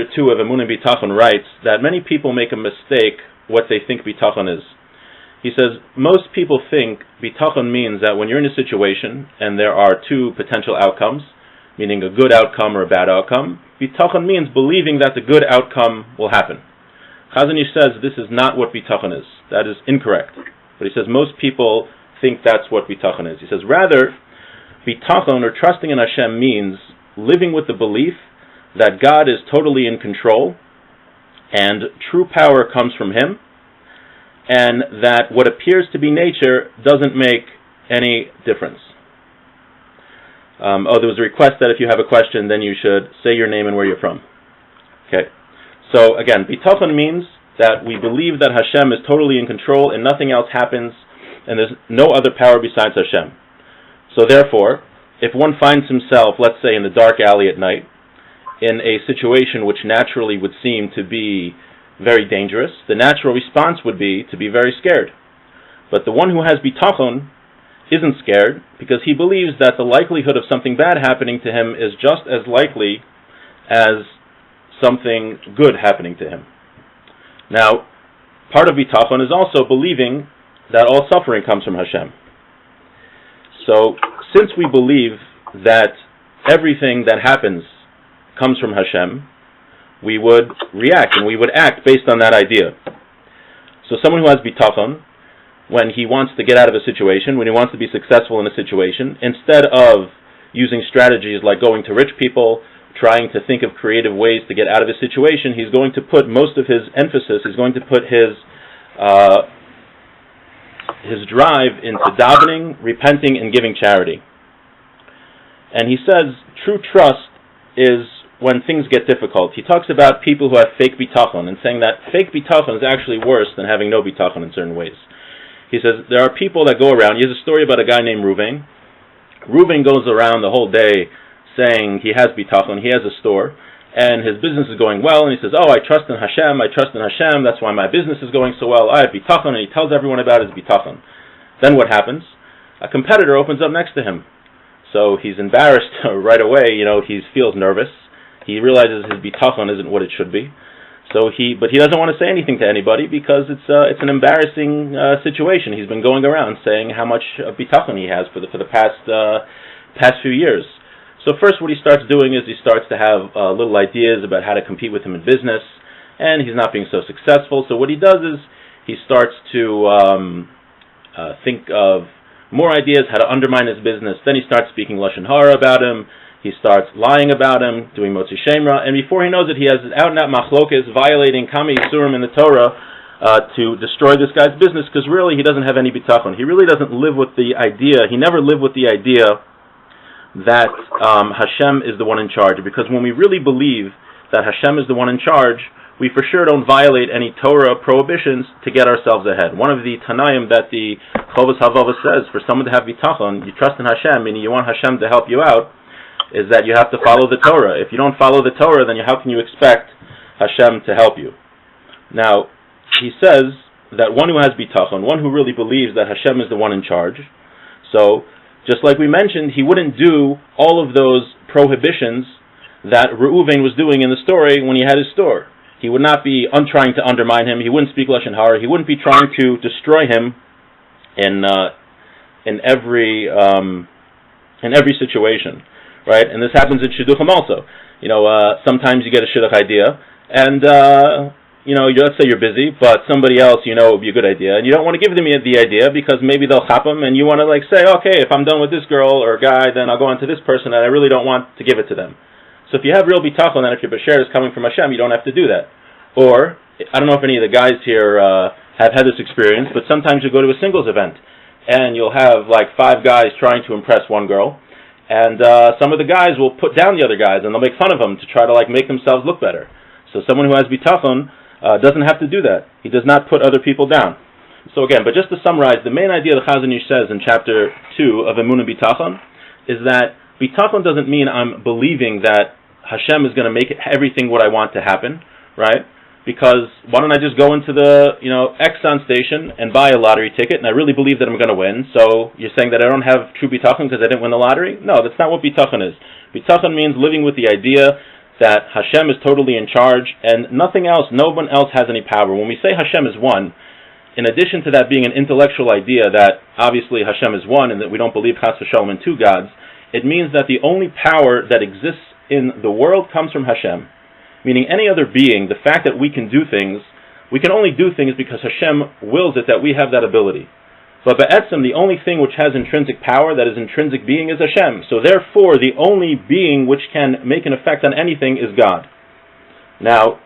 2 of Emunah Bitachon writes that many people make a mistake what they think Bitachon is. He says, most people think Bitachon means that when you're in a situation and there are two potential outcomes, meaning a good outcome or a bad outcome, Bitachon means believing that the good outcome will happen. Chazon Ish says this is not what Bitachon is. That is incorrect. But he says most people think that's what Bitachon is. He says rather, Bitachon or trusting in Hashem means living with the belief that God is totally in control and true power comes from Him, and that what appears to be nature doesn't make any difference. There was a request that if you have a question, then you should say your name and where you're from. Okay. So again, Bitachon means that we believe that Hashem is totally in control and nothing else happens, and there's no other power besides Hashem. So therefore, if one finds himself, let's say, in the dark alley at night, in a situation which naturally would seem to be very dangerous, the natural response would be to be very scared. But the one who has bitachon isn't scared because he believes that the likelihood of something bad happening to him is just as likely as something good happening to him. Now, part of bitachon is also believing that all suffering comes from Hashem. So, since we believe that everything that happens comes from Hashem, we would react and we would act based on that idea. So someone who has bitachon, when he wants to get out of a situation, when he wants to be successful in a situation, instead of using strategies like going to rich people, trying to think of creative ways to get out of a situation, he's going to put most of his emphasis, he's going to put his drive into davening, repenting, and giving charity. And he says true trust is when things get difficult. He talks about people who have fake bitachon and saying that fake bitachon is actually worse than having no bitachon in certain ways. He says there are people that go around. He has a story about a guy named Reuven. Reuven goes around the whole day saying he has bitachon, he has a store, and his business is going well, and he says, oh, I trust in Hashem, that's why my business is going so well, I have bitachon, and he tells everyone about his bitachon. Then what happens? A competitor opens up next to him. So he's embarrassed right away, he feels nervous. He realizes his bitachon isn't what it should be. But he doesn't want to say anything to anybody because it's an embarrassing situation. He's been going around saying how much bitachon he has for the past few years. So first what he starts doing is he starts to have little ideas about how to compete with him in business, and he's not being so successful. So what he does is he starts to think of more ideas how to undermine his business. Then he starts speaking lashon hara about him. He starts lying about him, doing motzi shemra, and before he knows it, he has out-and-out machlokes, violating kama yisurim in the Torah to destroy this guy's business, because really he doesn't have any bitachon. He really doesn't live with the idea, he never lived with the idea that Hashem is the one in charge, because when we really believe that Hashem is the one in charge, we for sure don't violate any Torah prohibitions to get ourselves ahead. One of the Tanaim that the Chovos HaLevavos says, for someone to have bitachon, you trust in Hashem, meaning you want Hashem to help you out, is that you have to follow the Torah. If you don't follow the Torah, then how can you expect Hashem to help you? Now, he says that one who has bitachon, one who really believes that Hashem is the one in charge, so just like we mentioned, he wouldn't do all of those prohibitions that Reuven was doing in the story when he had his store. He would not be trying to undermine him. He wouldn't speak lashon hara. He wouldn't be trying to destroy him in every situation. Right, and this happens in shidduchim also. Sometimes you get a shidduch idea, and let's say you're busy, but somebody else would be a good idea, and you don't want to give them the idea because maybe they'll chop them, and you want to say, okay, if I'm done with this girl or guy, then I'll go on to this person, and I really don't want to give it to them. So if you have real bitachon, and if your basher is coming from Hashem, you don't have to do that. Or I don't know if any of the guys here have had this experience, but sometimes you go to a singles event, and you'll have 5 guys trying to impress one girl. And some of the guys will put down the other guys, and they'll make fun of them to try to make themselves look better. So someone who has bitachon doesn't have to do that. He does not put other people down. So again, but just to summarize, the main idea that Chazon Ish says in chapter 2 of Emunah Bitachon is that bitachon doesn't mean I'm believing that Hashem is going to make everything what I want to happen, right? Because why don't I just go into the Exxon station and buy a lottery ticket, and I really believe that I'm going to win. So you're saying that I don't have true bitachon because I didn't win the lottery? No, that's not what bitachon is. Bitachon means living with the idea that Hashem is totally in charge, and nothing else, no one else has any power. When we say Hashem is one, in addition to that being an intellectual idea that obviously Hashem is one and that we don't believe Chas v'Shalom in two gods, it means that the only power that exists in the world comes from Hashem. Meaning any other being, the fact that we can do things, we can only do things because Hashem wills it that we have that ability. But Ba'etzem, the only thing which has intrinsic power, that is intrinsic being, is Hashem. So therefore, the only being which can make an effect on anything is God. Now,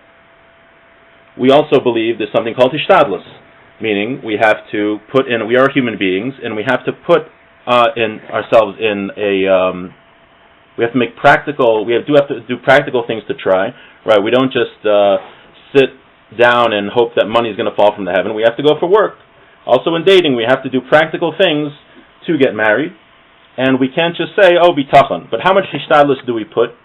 we also believe there's something called Hishtadlus, meaning we have to put in, we are human beings, and we have to put in ourselves in a, we have to make practical, we do have to do practical things to try, right? We don't just sit down and hope that money is going to fall from the heaven. We have to go for work. Also in dating, we have to do practical things to get married, and we can't just say, oh, bitachon. But how much hishtadlus do we put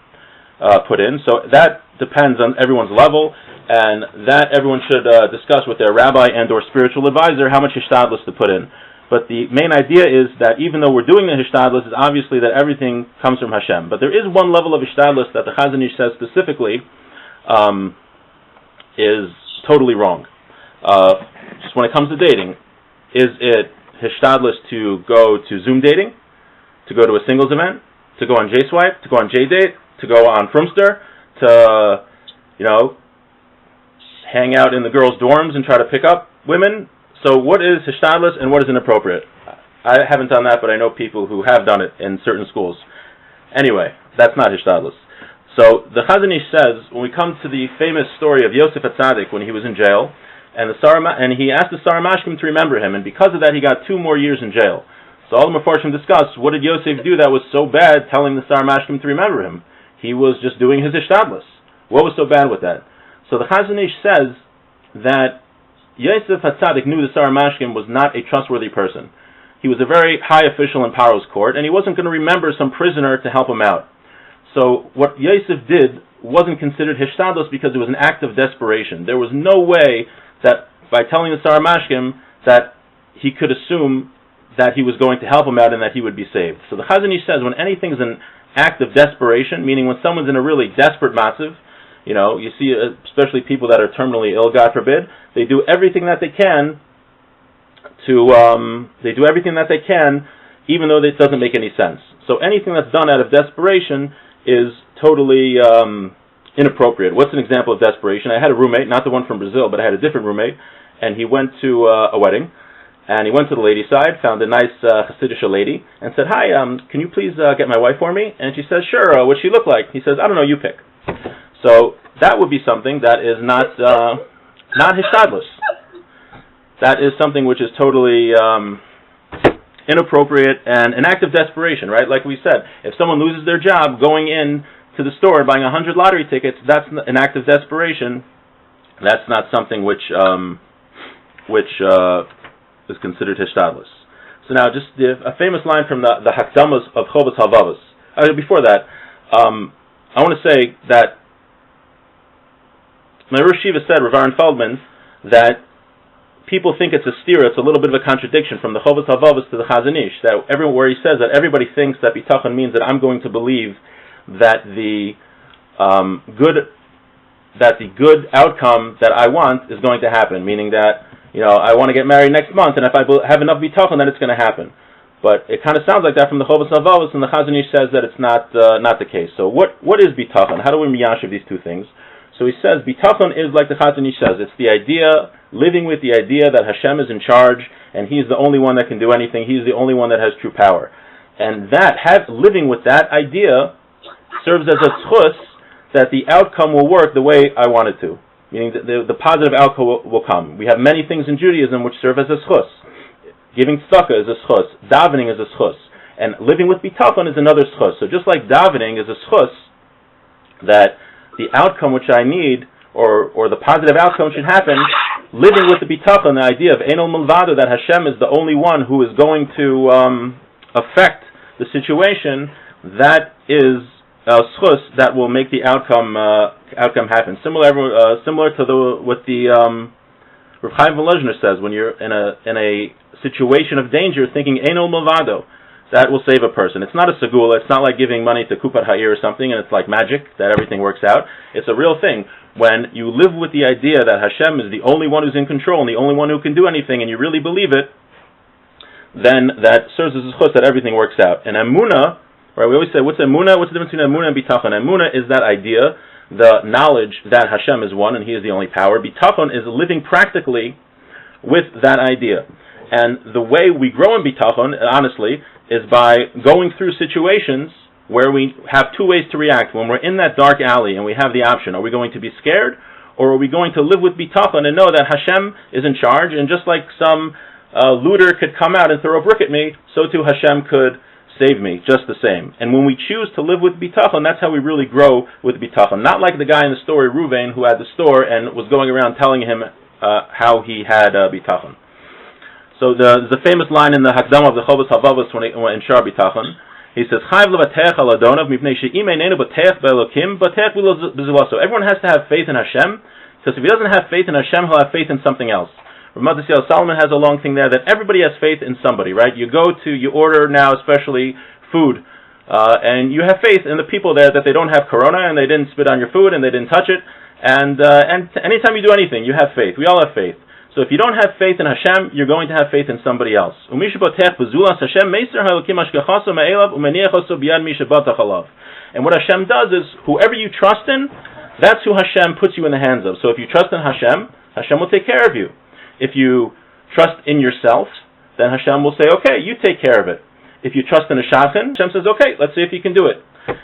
in? So that depends on everyone's level, and that everyone should discuss with their rabbi and or spiritual advisor how much hishtadlus to put in. But the main idea is that even though we're doing the hishtadlus, it's obviously that everything comes from Hashem. But there is one level of hishtadlus that the Chazon Ish says specifically is totally wrong. Just when it comes to dating, is it hishtadlus to go to Zoom dating, to go to a singles event, to go on JSwipe, to go on JDate, to go on Frumster, to, hang out in the girls' dorms and try to pick up women? So what is hishtadlus and what is inappropriate? I haven't done that, but I know people who have done it in certain schools. Anyway, that's not hishtadlus. So the Chazon Ish says, when we come to the famous story of Yosef HaTzadik when he was in jail, and he asked the Saramashkim to remember him, and because of that he got 2 more years in jail. So all the Mefarshim discuss, what did Yosef do that was so bad telling the Saramashkim to remember him? He was just doing his hishtadlus. What was so bad with that? So the Chazon Ish says that Yosef HaTzadik knew the Saramashkim was not a trustworthy person. He was a very high official in Paro's court, and he wasn't going to remember some prisoner to help him out. So what Yosef did wasn't considered hishtadlus because it was an act of desperation. There was no way that by telling the Saramashkim that he could assume that he was going to help him out and that he would be saved. So the Chazon Ish says when anything's an act of desperation, meaning when someone's in a really desperate matzav, you see especially people that are terminally ill, God forbid, they do everything that they can even though it doesn't make any sense. So anything that's done out of desperation is totally inappropriate. What's an example of desperation? I had a roommate, not the one from Brazil, but I had a different roommate, and he went to a wedding, and he went to the lady's side, found a nice Hasidic lady, and said, hi, can you please get my wife for me? And she says, sure, what'd she look like? He says, I don't know, you pick. So that would be something that is not hishtadlus. That is something which is totally inappropriate and an act of desperation, right? Like we said, if someone loses their job, going in to the store buying 100 lottery tickets, that's an act of desperation. That's not something which is considered hishtadlus. So now, just a famous line from the Hakdamas of Chovos HaLevavos. Before that, I want to say that my Rosh Yeshiva said, Rav Aaron Feldman, that people think it's a stira, it's a little bit of a contradiction from the Chovos HaLevavos to the Chazon Ish, that where he says that everybody thinks that bitachon means that I'm going to believe that the good outcome that I want is going to happen, meaning that I want to get married next month, and if I have enough bitachon, then it's going to happen. But it kind of sounds like that from the Chovos HaLevavos, and the Chazon Ish says that it's not the case. So what is bitachon? How do we miyashiv these two things? So he says bitachon is like the Chazon Ish says. It's the idea, living with the idea that Hashem is in charge, and He's the only one that can do anything. He's the only one that has true power, and living with that idea serves as a schus that the outcome will work the way I want it to. Meaning that the positive outcome will come. We have many things in Judaism which serve as a schus. Giving tzedakah is a schus. Davening is a schus. And living with bitachon is another schus. So just like davening is a schus, that the outcome which I need, or the positive outcome should happen, living with the bitachon, the idea of Einol Milvado, that Hashem is the only one who is going to affect the situation, that is schus that will make the outcome happen. Similar to what the Rav Chaim Volozhiner says, when you're in a situation of danger, thinking Einol Milvado. that will save a person. It's not a segula. It's not like giving money to Kupat Ha'ir or something, and it's like magic that everything works out. It's a real thing. When you live with the idea that Hashem is the only one who's in control and the only one who can do anything, and you really believe it, then that serves as a chus that everything works out. And Emunah, right? We always say, what's Emunah? What's the difference between Emunah and Bitachon? Emunah is that idea, the knowledge that Hashem is one and He is the only power. Bitachon is living practically with that idea. And the way we grow in Bitachon, honestly, is by going through situations where we have two ways to react. When we're in that dark alley and we have the option, are we going to be scared, or are we going to live with Bitachon and know that Hashem is in charge, and just like some looter could come out and throw a brick at me, so too Hashem could save me, just the same. And when we choose to live with Bitachon, that's how we really grow with Bitachon. Not like the guy in the story, Ruvain, who had the store and was going around telling him how he had Bitachon. So the famous line in the Hakdam of the Chovos HaVavos when in Shar Bitachon, he says, "Chayv levatech al Adonav mipnei she'im einenu batech be'elokim batech v'lo b'zula." So everyone has to have faith in Hashem, because if he doesn't have faith in Hashem, he'll have faith in something else. Ramat Solomon has a long thing there that everybody has faith in somebody, right? You order now, especially food, and you have faith in the people there that they don't have corona and they didn't spit on your food and they didn't touch it. And anytime you do anything, you have faith. We all have faith. So if you don't have faith in Hashem, you're going to have faith in somebody else. And what Hashem does is, whoever you trust in, that's who Hashem puts you in the hands of. So if you trust in Hashem, Hashem will take care of you. If you trust in yourself, then Hashem will say, okay, you take care of it. If you trust in a shadchan, Hashem says, okay, let's see if you can do it.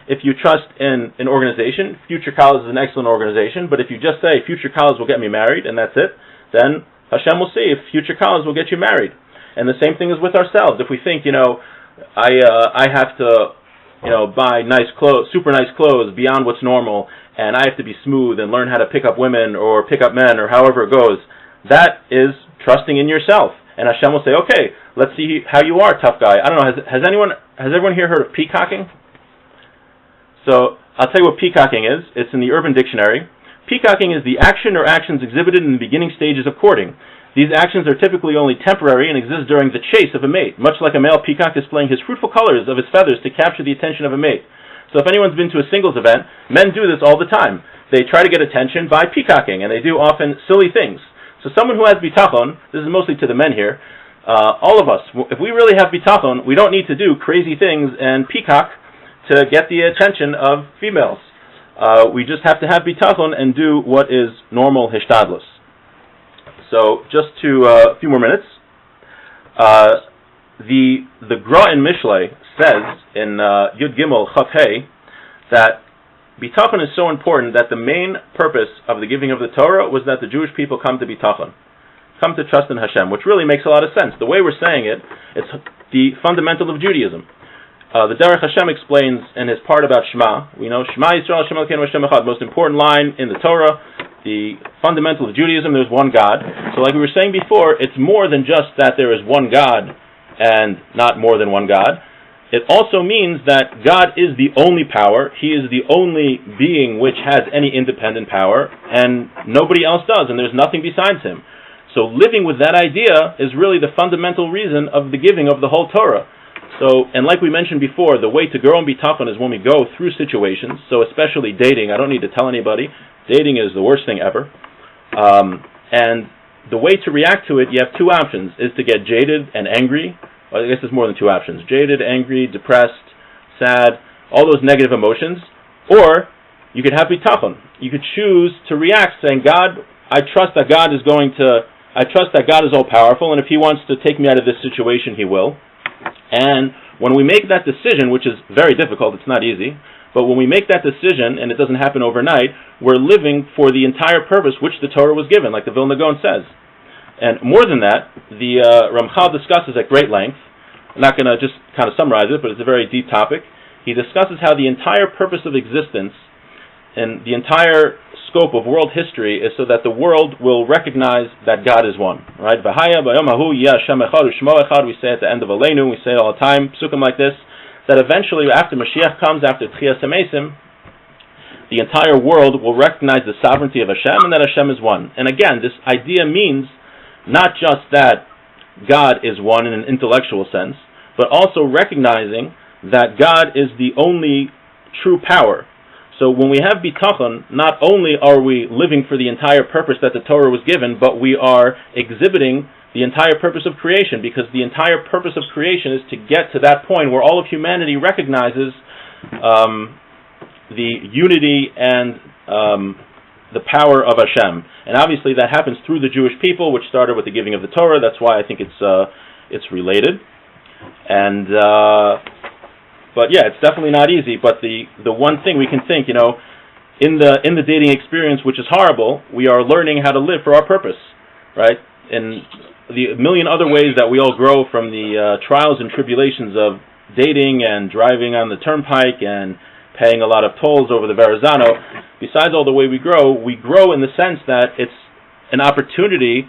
If you trust in an organization, Future College is an excellent organization, but if you just say, Future College will get me married, and that's it, then Hashem will see if Future College will get you married. And the same thing is with ourselves. If we think, I have to, buy nice clothes, super nice clothes beyond what's normal, and I have to be smooth and learn how to pick up women or pick up men or however it goes, that is trusting in yourself. And Hashem will say, okay, let's see how you are, tough guy. I don't know, has everyone here heard of peacocking? So I'll tell you what peacocking is. It's in the Urban Dictionary. Peacocking is the action or actions exhibited in the beginning stages of courting. These actions are typically only temporary and exist during the chase of a mate, much like a male peacock displaying his fruitful colors of his feathers to capture the attention of a mate. So if anyone's been to a singles event, men do this all the time. They try to get attention by peacocking, and they do often silly things. So someone who has bitachon, this is mostly to the men here, all of us, if we really have bitachon, we don't need to do crazy things and peacock to get the attention of females. We just have to have bitachon and do what is normal hishtadlus. So, just to a few more minutes. The Gra in Mishlei says in Yud Gimel Chaf Hey that bitachon is so important that the main purpose of the giving of the Torah was that the Jewish people come to bitachon, come to trust in Hashem, which really makes a lot of sense. The way we're saying it, it's the fundamental of Judaism. The Derech Hashem explains in his part about Shema. We know Shema Yisrael Hashem Elokeinu Hashem Echad, most important line in the Torah, the fundamental of Judaism. There's one God. So, like we were saying before, it's more than just that there is one God and not more than one God. It also means that God is the only power. He is the only being which has any independent power, and nobody else does, and there's nothing besides Him. So, living with that idea is really the fundamental reason of the giving of the whole Torah. So, and like we mentioned before, the way to grow in bitachon is when we go through situations, so especially dating. I don't need to tell anybody, dating is the worst thing ever. And the way to react to it, you have two options, is to get jaded and angry. Well, I guess there's more than two options. Jaded, angry, depressed, sad, all those negative emotions. Or, you could have bitachon. You could choose to react saying, God, I trust that God is all powerful, and if He wants to take me out of this situation, He will. And when we make that decision, which is very difficult, it's not easy, but when we make that decision, and it doesn't happen overnight, we're living for the entire purpose which the Torah was given, like the Vilna Gaon says. And more than that, the Ramchal discusses at great length. I'm not going to just kind of summarize it, but it's a very deep topic. He discusses how the entire purpose of existence and the entire scope of world history is so that the world will recognize that God is one. Right? V'haya b'yom hahu yeh Hashem echad u'shmo echad. We say at the end of Aleinu, we say all the time, psukim like this, that eventually, after Mashiach comes, after Tchias HaMesim, the entire world will recognize the sovereignty of Hashem and that Hashem is one. And again, this idea means not just that God is one in an intellectual sense, but also recognizing that God is the only true power. So when we have bitachon, not only are we living for the entire purpose that the Torah was given, but we are exhibiting the entire purpose of creation, because the entire purpose of creation is to get to that point where all of humanity recognizes the unity and the power of Hashem. And obviously that happens through the Jewish people, which started with the giving of the Torah. That's why I think it's related. And but yeah, it's definitely not easy. But the one thing we can think, in the dating experience, which is horrible, we are learning how to live for our purpose, right? And the million other ways that we all grow from the trials and tribulations of dating and driving on the turnpike and paying a lot of tolls over the Verrazano. Besides all the way we grow in the sense that it's an opportunity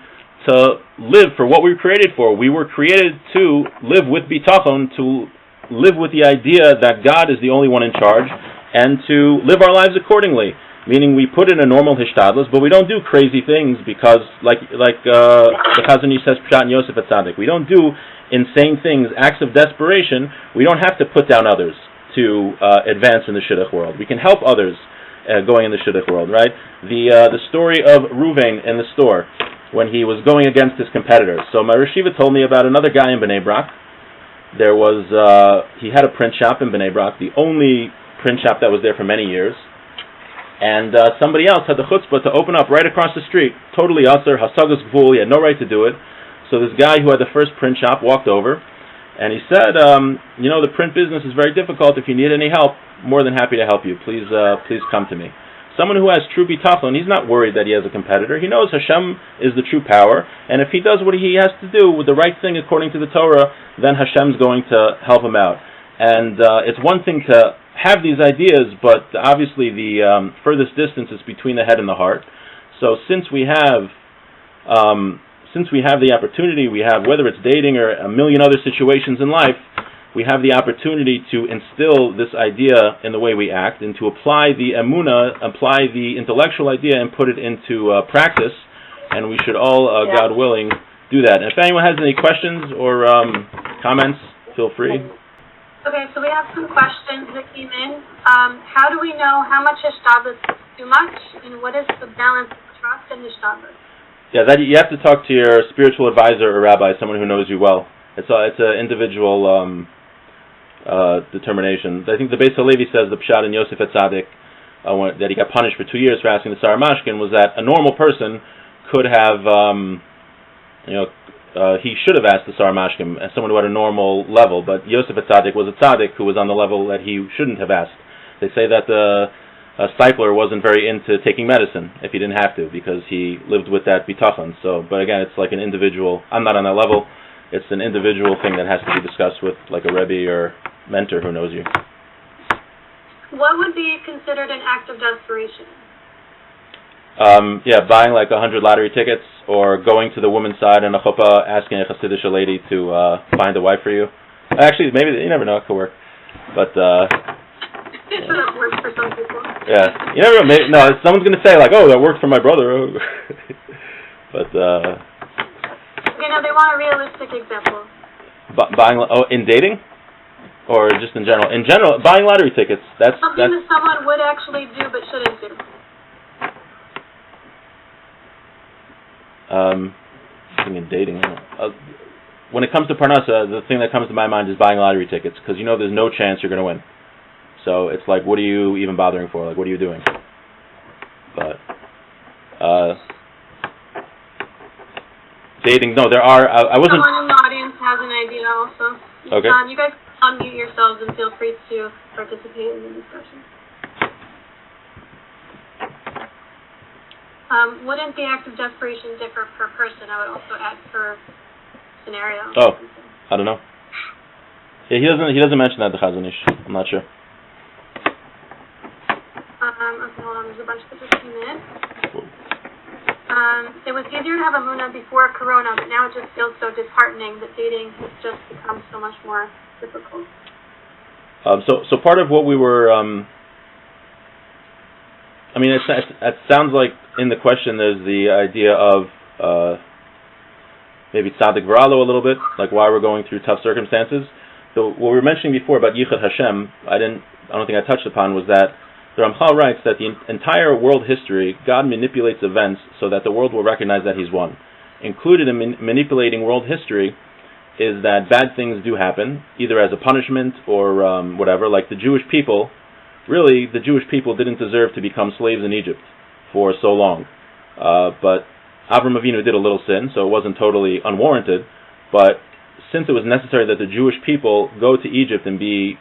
to live for what we were created for. We were created to live with bitachon, to live with the idea that God is the only one in charge, and to live our lives accordingly. Meaning we put in a normal hishtadlus, but we don't do crazy things because, like the Chazon Ish says, Pshat and Yosef Atzadik, we don't do insane things, acts of desperation. We don't have to put down others to advance in the shidduch world. We can help others going in the shidduch world, right? The story of Ruvain in the store when he was going against his competitors. So my Rosh Yeshiva told me about another guy in Bnei Brak. There was he had a print shop in Bnei Brak, the only print shop that was there for many years. And somebody else had the chutzpah to open up right across the street, totally usher, hasagas gvul, he had no right to do it. So this guy who had the first print shop walked over, and he said, the print business is very difficult. If you need any help, more than happy to help you. Please come to me. Someone who has true bitachon, he's not worried that he has a competitor. He knows Hashem is the true power, and if he does what he has to do with the right thing according to the Torah, then Hashem's going to help him out. And it's one thing to have these ideas, but obviously the furthest distance is between the head and the heart. So since we have the opportunity, we have, whether it's dating or a million other situations in life, we have the opportunity to instill this idea in the way we act, and to apply the emunah, apply the intellectual idea, and put it into practice. And we should all, God willing, do that. And if anyone has any questions or comments, feel free. Okay, so we have some questions that came in. How do we know how much hishtadlus is too much, and what is the balance of trust and hishtadlus? Yeah, that you have to talk to your spiritual advisor or rabbi, someone who knows you well. It's an individual determination. I think the Beis Halevi says the Pshat in Yosef Atzadik, that he got punished for 2 years for asking the Sarah Mashkin, was that a normal person could have, he should have asked the Sarah Mashkin, as someone who had a normal level, but Yosef Atzadik was a tzaddik who was on the level that he shouldn't have asked. They say that the Steipler wasn't very into taking medicine if he didn't have to, because he lived with that bitachon. So, but again, it's like an individual. I'm not on that level. It's an individual thing that has to be discussed with like a rebbe or mentor who knows you. What would be considered an act of desperation? Buying like 100 lottery tickets, or going to the woman's side in a chuppah, asking a Hasidic lady to find a wife for you. Actually, maybe, you never know, it could work. But, that works for some people. Yeah, you never know. Maybe, no, someone's going to say, like, oh, that worked for my brother. But, they want a realistic example. Buying, in dating? Or just in general? In general, buying lottery tickets, that's something that someone would actually do but shouldn't do. I think in dating, when it comes to Parnassa, the thing that comes to my mind is buying lottery tickets, because there's no chance you're going to win. So it's like, what are you even bothering for? Like, what are you doing? But dating, no, there are. I wasn't. Someone in the audience has an idea also. Okay. You guys unmute yourselves and feel free to participate in the discussion. Wouldn't the act of desperation differ per person? I would also add per scenario. Oh, I don't know. Yeah, he doesn't mention that, the Chazon Ish. I'm not sure. Okay, hold on. There's a bunch that just came in. It was easier to have a Emunah before Corona, but now it just feels so disheartening that dating has just become so much more difficult. So part of what we were, it sounds like in the question there's the idea of maybe tzaddik v'ralo a little bit, like why we're going through tough circumstances. So what we were mentioning before about Yichud Hashem, I don't think I touched upon, was that the Ramchal writes that the entire world history, God manipulates events so that the world will recognize that He's one. Included in manipulating world history is that bad things do happen, either as a punishment or whatever. Like the Jewish people, really, the Jewish people didn't deserve to become slaves in Egypt for so long. But Avram Avinu did a little sin, so it wasn't totally unwarranted. But since it was necessary that the Jewish people go to Egypt and be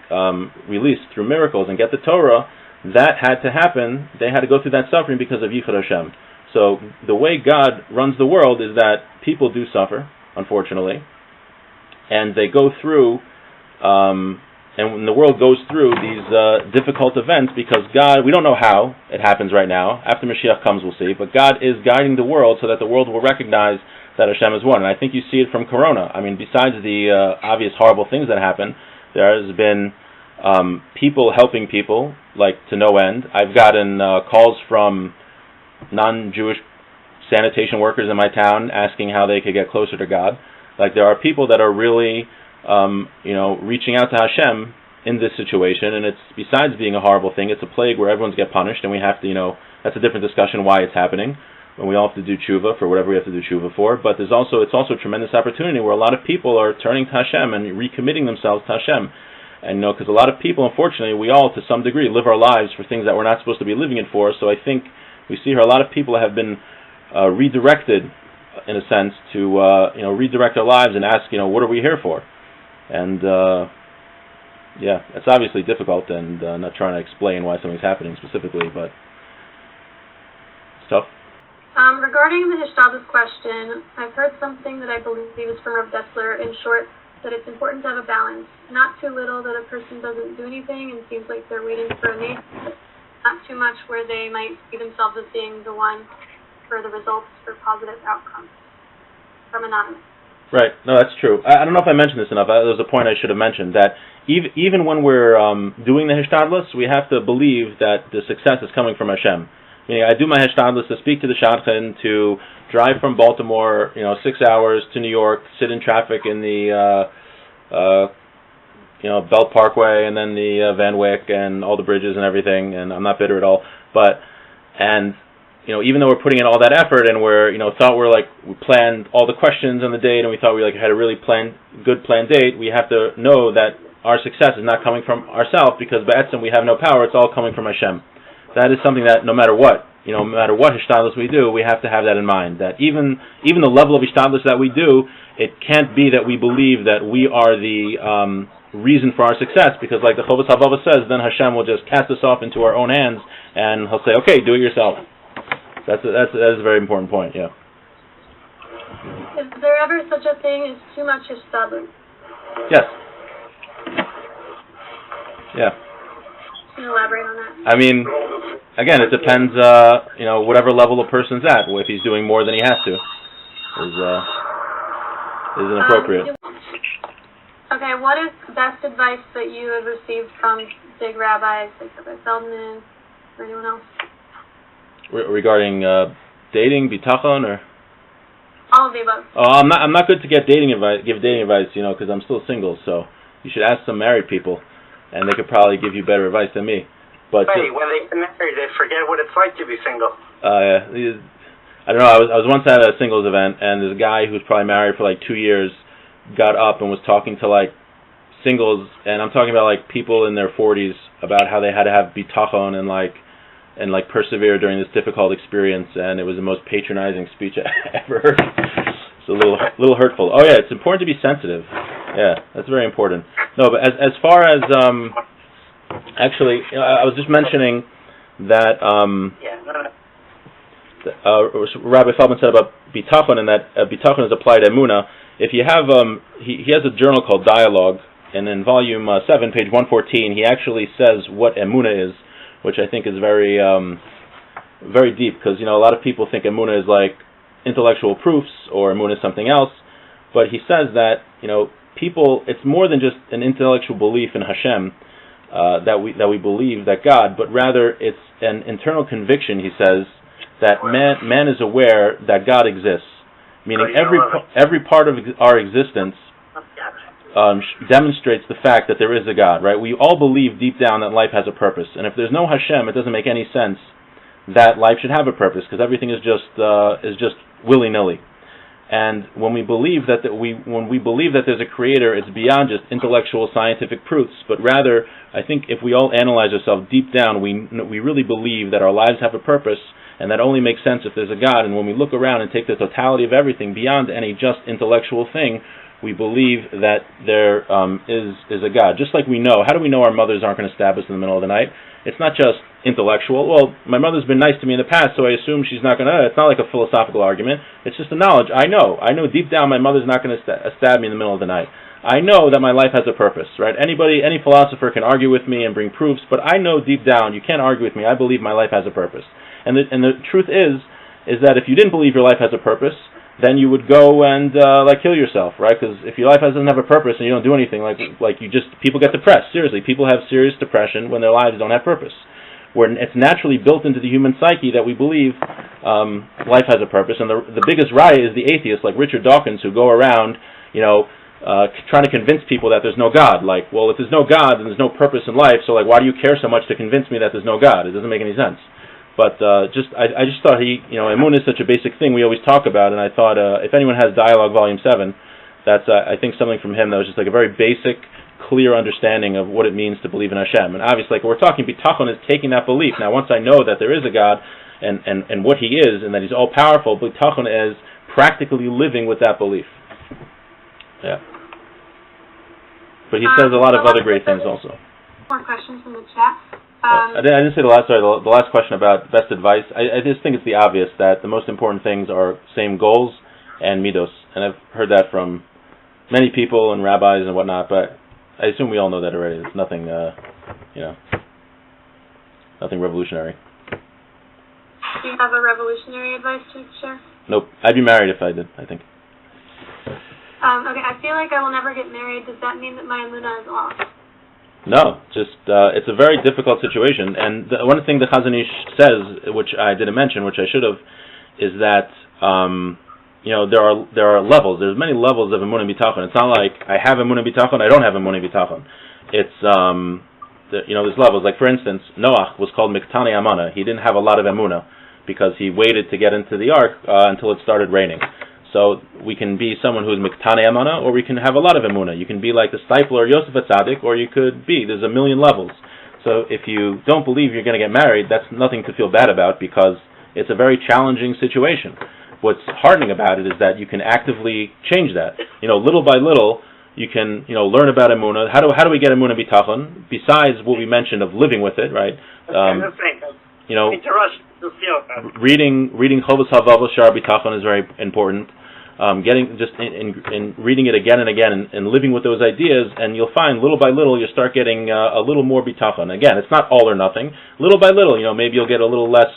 released through miracles and get the Torah, that had to happen. They had to go through that suffering because of Yichud Hashem. So the way God runs the world is that people do suffer, unfortunately, and they go through, and when the world goes through these difficult events, because God, we don't know how it happens right now. After Mashiach comes, we'll see, but God is guiding the world so that the world will recognize that Hashem is one. And I think you see it from Corona. I mean, besides the obvious horrible things that happen, there has been people helping people, like to no end. I've gotten calls from non-Jewish sanitation workers in my town asking how they could get closer to God. Like, there are people that are really, reaching out to Hashem in this situation, and it's, besides being a horrible thing, it's a plague where everyone's get punished, and we have to, that's a different discussion why it's happening, and we all have to do tshuva for whatever we have to do tshuva for, but it's also a tremendous opportunity where a lot of people are turning to Hashem and recommitting themselves to Hashem. And because a lot of people, unfortunately, we all, to some degree, live our lives for things that we're not supposed to be living it for. So I think we see here a lot of people have been redirected, in a sense, to redirect their lives and ask, what are we here for? And it's obviously difficult, and not trying to explain why something's happening specifically, but it's tough. Regarding the Hishtadlus question, I've heard something that I believe is from Rav Dessler. In short, that it's important to have a balance. Not too little that a person doesn't do anything and seems like they're waiting for a name. Not too much where they might see themselves as being the one for the results for positive outcomes. From Anonymous. Right. No, that's true. I don't know if I mentioned this enough. There's a point I should have mentioned, that even when we're doing the Hishtadlus, we have to believe that the success is coming from Hashem. Meaning, I do my Hishtadlus to speak to the Shadchan, to drive from Baltimore, 6 hours to New York, sit in traffic in the Belt Parkway and then the Van Wyck and all the bridges and everything, and I'm not bitter at all. But, even though we're putting in all that effort and we're, we planned all the questions on the date and we thought we had a really good planned date, we have to know that our success is not coming from ourselves, because B'etzem we have no power, it's all coming from Hashem. That is something that no matter what Hishtadlus we do, we have to have that in mind. That even the level of Hishtadlus that we do, it can't be that we believe that we are the reason for our success, because like the Chovos HaLevavos says, then Hashem will just cast us off into our own hands, and He'll say, okay, do it yourself. That is a very important point, yeah. Is there ever such a thing as too much Hishtadlus? Yes. Yeah. Can you elaborate on that? I mean, again, it depends, whatever level a person's at. If he's doing more than he has to, is inappropriate. Okay, what is the best advice that you have received from big rabbis, like Rabbi Feldman, or anyone else? Regarding dating, bitachon, or? All of the above. Oh, I'm not good to give dating advice, because I'm still single. So you should ask some married people, and they could probably give you better advice than me. But when they get married, they forget what it's like to be single. I don't know. I was once at a singles event, and there's a guy who's probably married for 2 years, got up and was talking to singles, and I'm talking about people in their 40s, about how they had to have bitachon and persevere during this difficult experience, and it was the most patronizing speech I ever heard. It's a little hurtful. Oh yeah, it's important to be sensitive. Yeah, that's very important. No, but as far as actually, I was just mentioning that Rabbi Feldman said about bitachon, and that bitachon is applied to emunah. If you have, he has a journal called Dialogue, and in volume 7, page 114, he actually says what emunah is, which I think is very, very deep, because a lot of people think emunah is intellectual proofs, or emunah is something else, but he says that people, it's more than just an intellectual belief in Hashem, that we believe that God, but rather it's an internal conviction. He says that man is aware that God exists, meaning every part of our existence demonstrates the fact that there is a God, right? We all believe deep down that life has a purpose, and if there's no Hashem, it doesn't make any sense that life should have a purpose, because everything is just willy-nilly. And when we believe that there's a creator, it's beyond just intellectual scientific proofs, but rather, I think if we all analyze ourselves deep down, we really believe that our lives have a purpose, and that only makes sense if there's a God. And when we look around and take the totality of everything beyond any just intellectual thing, we believe that there is a God. Just like we know, how do we know our mothers aren't going to stab us in the middle of the night? It's not just intellectual. Well, my mother's been nice to me in the past, so I assume she's not going to. It's not like a philosophical argument. It's just a knowledge. I know deep down my mother's not going to stab me in the middle of the night. I know that my life has a purpose, right? Any philosopher can argue with me and bring proofs, but I know deep down, you can't argue with me. I believe my life has a purpose. And the truth is that if you didn't believe your life has a purpose, then you would go and kill yourself, right? Because if your life doesn't have a purpose and you don't do anything, people get depressed. Seriously, people have serious depression when their lives don't have purpose. Where it's naturally built into the human psyche that we believe life has a purpose. And the biggest riot is the atheists, like Richard Dawkins, who go around, trying to convince people that there's no God. Like, well, if there's no God, then there's no purpose in life. So, why do you care so much to convince me that there's no God? It doesn't make any sense. But I just thought Emunah is such a basic thing we always talk about, and I thought if anyone has Dialogue Volume 7, that's I think something from him that was just like a very basic, clear understanding of what it means to believe in Hashem. And obviously, we're talking bitachon is taking that belief. Now, once I know that there is a God and what He is and that He's all powerful, bitachon is practically living with that belief. Yeah. But he says a lot of other great things also. More questions from the chat. I didn't say the last question about best advice. I just think it's the obvious that the most important things are same goals and midos, and I've heard that from many people and rabbis and whatnot. But I assume we all know that already. It's nothing, nothing revolutionary. Do you have a revolutionary advice to share? Nope. I'd be married if I did, I think. Okay, I feel like I will never get married. Does that mean that my emunah is off? No, just it's a very difficult situation, and one thing the Chazon Ish says, which I didn't mention, which I should have, is that there are levels. There's many levels of emunah bitachon. It's not like I have emunah bitachon, I don't have emunah bitachon. It's there's levels. Like for instance, Noah was called Miktani Amana. He didn't have a lot of emunah because he waited to get into the ark until it started raining. So we can be someone who's Miktane Amana, or we can have a lot of Emunah. You can be like the Steipler or Yosef Atzadik, or you could be. There's a million levels. So if you don't believe you're going to get married, that's nothing to feel bad about because it's a very challenging situation. What's heartening about it is that you can actively change that. Little by little, you can learn about Emunah. How do we get Emunah Bitachon? Besides what we mentioned of living with it, right? Reading Chovos HaVav Shar Bitachon is very important. Getting just in reading it again and again and living with those ideas, and you'll find little by little you start getting a little more bitachon. Again, it's not all or nothing. Little by little, maybe you'll get a little less.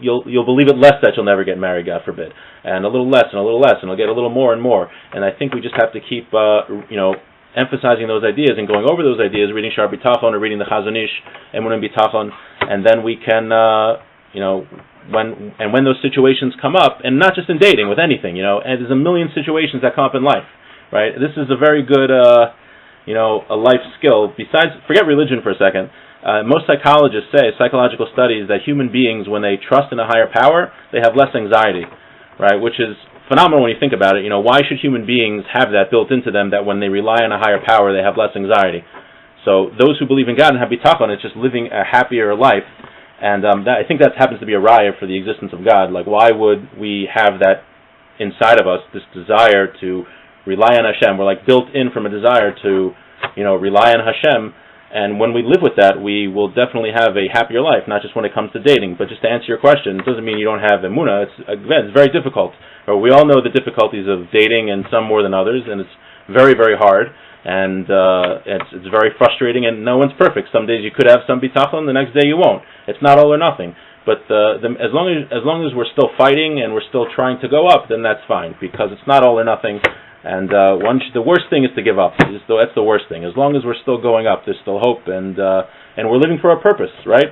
You'll believe it less that you'll never get married, God forbid, and a little less and a little less, and you'll get a little more and more. And I think we just have to keep emphasizing those ideas and going over those ideas, reading Shar Bitachon or reading the Chazon Ish, Emunah Bitachon, and then we can when those situations come up, and not just in dating, with anything, and there's a million situations that come up in life, right? This is a very good, a life skill. Besides, forget religion for a second. Most psychologists say, psychological studies, that human beings, when they trust in a higher power, they have less anxiety, right? Which is phenomenal when you think about it. Why should human beings have that built into them, that when they rely on a higher power, they have less anxiety? So those who believe in God and have bitachon, it's just living a happier life. And I think that happens to be a raya for the existence of God. Like, why would we have that inside of us, this desire to rely on Hashem? We're like built in from a desire to, rely on Hashem. And when we live with that, we will definitely have a happier life, not just when it comes to dating. But just to answer your question, it doesn't mean you don't have emunah. It's very difficult. We all know the difficulties of dating, and some more than others, and it's very, very hard. And it's very frustrating, and no one's perfect. Some days you could have some bitachon, the next day you won't. It's not all or nothing. But as long as we're still fighting and we're still trying to go up, then that's fine, because it's not all or nothing. And the worst thing is to give up. That's the worst thing. As long as we're still going up, there's still hope, and we're living for a purpose, right?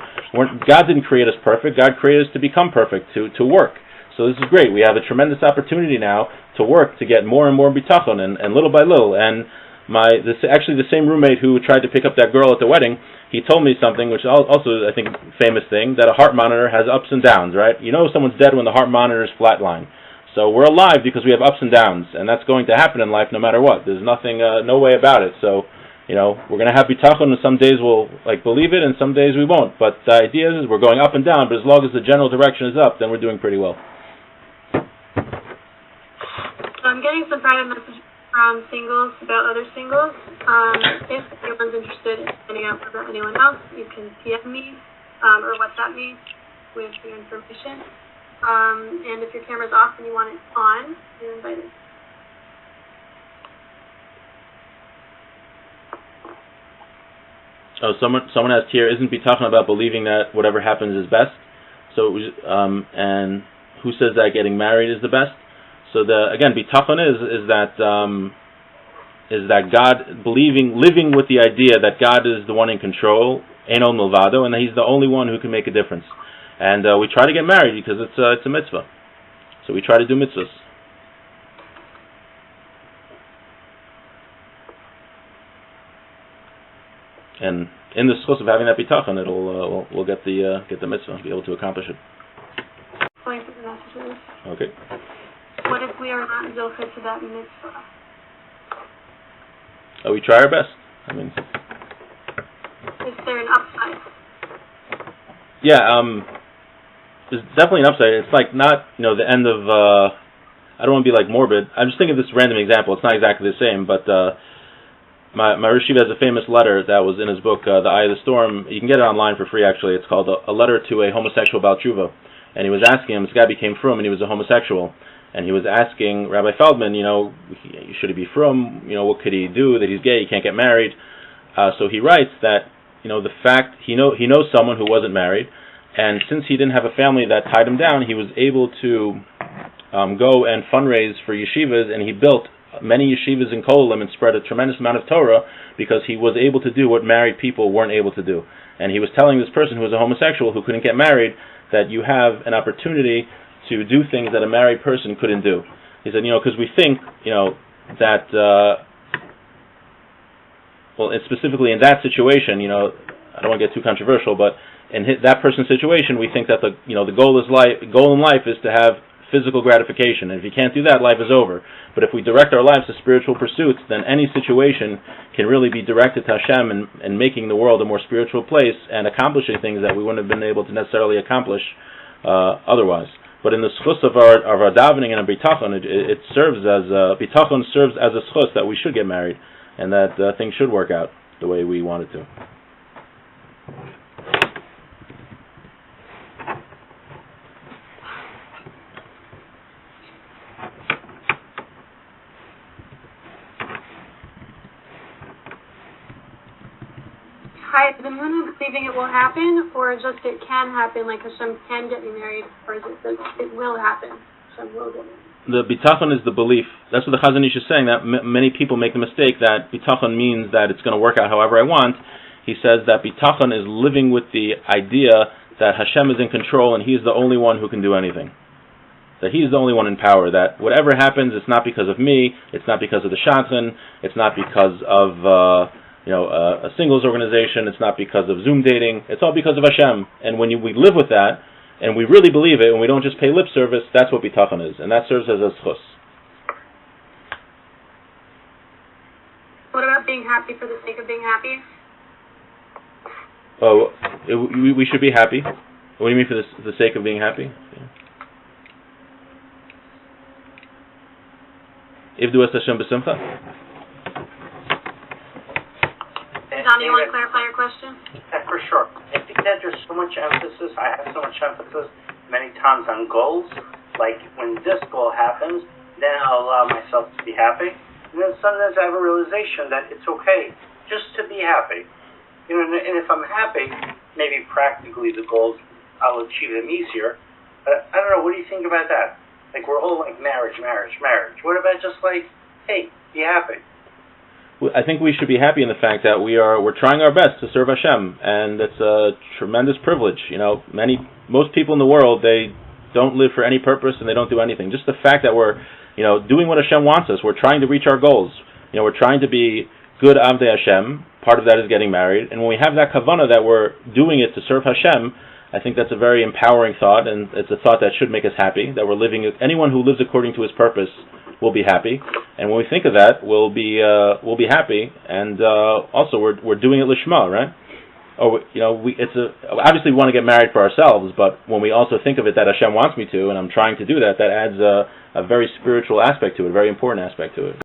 God didn't create us perfect. God created us to become perfect, to work. So this is great. We have a tremendous opportunity now to work to get more and more bitachon, and little by little. And actually the same roommate who tried to pick up that girl at the wedding, he told me something, which also I think famous thing, that a heart monitor has ups and downs, right? You know someone's dead when the heart monitor is flatline. So we're alive because we have ups and downs, and that's going to happen in life no matter what. There's nothing, no way about it. So, we're going to have bitachon, and some days we'll believe it, and some days we won't. But the idea is we're going up and down, but as long as the general direction is up, then we're doing pretty well. So I'm getting some private messages from singles about other singles. If anyone's interested in finding out about anyone else, you can PM me or WhatsApp me with your information. And if your camera's off and you want it on, you're invited. Oh, someone asked here, isn't bitachon about believing that whatever happens is best? So, and who says that getting married is the best? So again, bitachon is that God living with the idea that God is the one in control, Eino Milvado, and that He's the only one who can make a difference. And we try to get married because it's a mitzvah. So we try to do mitzvahs. And in the schus of having that bitachon, we'll get the mitzvah, be able to accomplish it. Going through the messages. Okay. What if we are not zocher to that mitzvah? We try our best. Is there an upside? Yeah, there's definitely an upside. It's like not, the end of, I don't want to be like morbid. I'm just thinking of this random example. It's not exactly the same, but my Rosh Yeshiva has a famous letter that was in his book, The Eye of the Storm. You can get it online for free, actually. It's called A Letter to a Homosexual Baal Tshuva. And he was asking him, this guy became frum and he was a homosexual. And he was asking Rabbi Feldman, should he be frum? What could he do that he's gay? He can't get married. So he writes that, the fact he knows someone who wasn't married, and since he didn't have a family that tied him down, he was able to go and fundraise for yeshivas, and he built many yeshivas in Kolim and spread a tremendous amount of Torah because he was able to do what married people weren't able to do. And he was telling this person who was a homosexual who couldn't get married that you have an opportunity to do things that a married person couldn't do. He said, because we think, that, specifically in that situation, I don't want to get too controversial, but in that person's situation, we think that the goal in life is to have physical gratification, and if you can't do that, life is over. But if we direct our lives to spiritual pursuits, then any situation can really be directed to Hashem and making the world a more spiritual place and accomplishing things that we wouldn't have been able to necessarily accomplish otherwise. But in the schus of our davening and a bitachon, bitachon serves as a schus that we should get married, and that things should work out the way we want it to. Hi, is the moon believing it will happen, or just it can happen, like Hashem can get me married, or is it that it will happen? Hashem will get me married. The bitachon is the belief. That's what the Chazon Ish is saying, that many people make the mistake that bitachon means that it's going to work out however I want. He says that bitachon is living with the idea that Hashem is in control and He's the only one who can do anything. That He's the only one in power, that whatever happens, it's not because of me, it's not because of the shadchan, it's not because of a singles organization, it's not because of Zoom dating, it's all because of Hashem. And when we live with that, and we really believe it, and we don't just pay lip service, that's what bitachon is, and that serves as a schus. What about being happy for the sake of being happy? Oh, we should be happy. What do you mean for the sake of being happy? Ivdu es Hashem b'simcha. Don, you want to clarify your question? Yeah, for sure. I think that there's so much emphasis, I have so much emphasis many times on goals. Like, when this goal happens, then I'll allow myself to be happy. And then sometimes I have a realization that it's okay just to be happy. And if I'm happy, maybe practically the goals, I'll achieve them easier. But I don't know, what do you think about that? Like, we're all like marriage. What about just like, hey, be happy? I think we should be happy in the fact that we're trying our best to serve Hashem, and it's a tremendous privilege. Most people in the world, they don't live for any purpose and they don't do anything. Just the fact that we're, doing what Hashem wants us, we're trying to reach our goals. We're trying to be good Avdei Hashem. Part of that is getting married, and when we have that kavanah that we're doing it to serve Hashem, I think that's a very empowering thought, and it's a thought that should make us happy. That we're living. Anyone who lives according to his purpose will be happy, and when we think of that, we'll be happy. And also, we're doing it lishma, right? Or obviously we want to get married for ourselves, but when we also think of it that Hashem wants me to, and I'm trying to do that, that adds a very spiritual aspect to it, a very important aspect to it.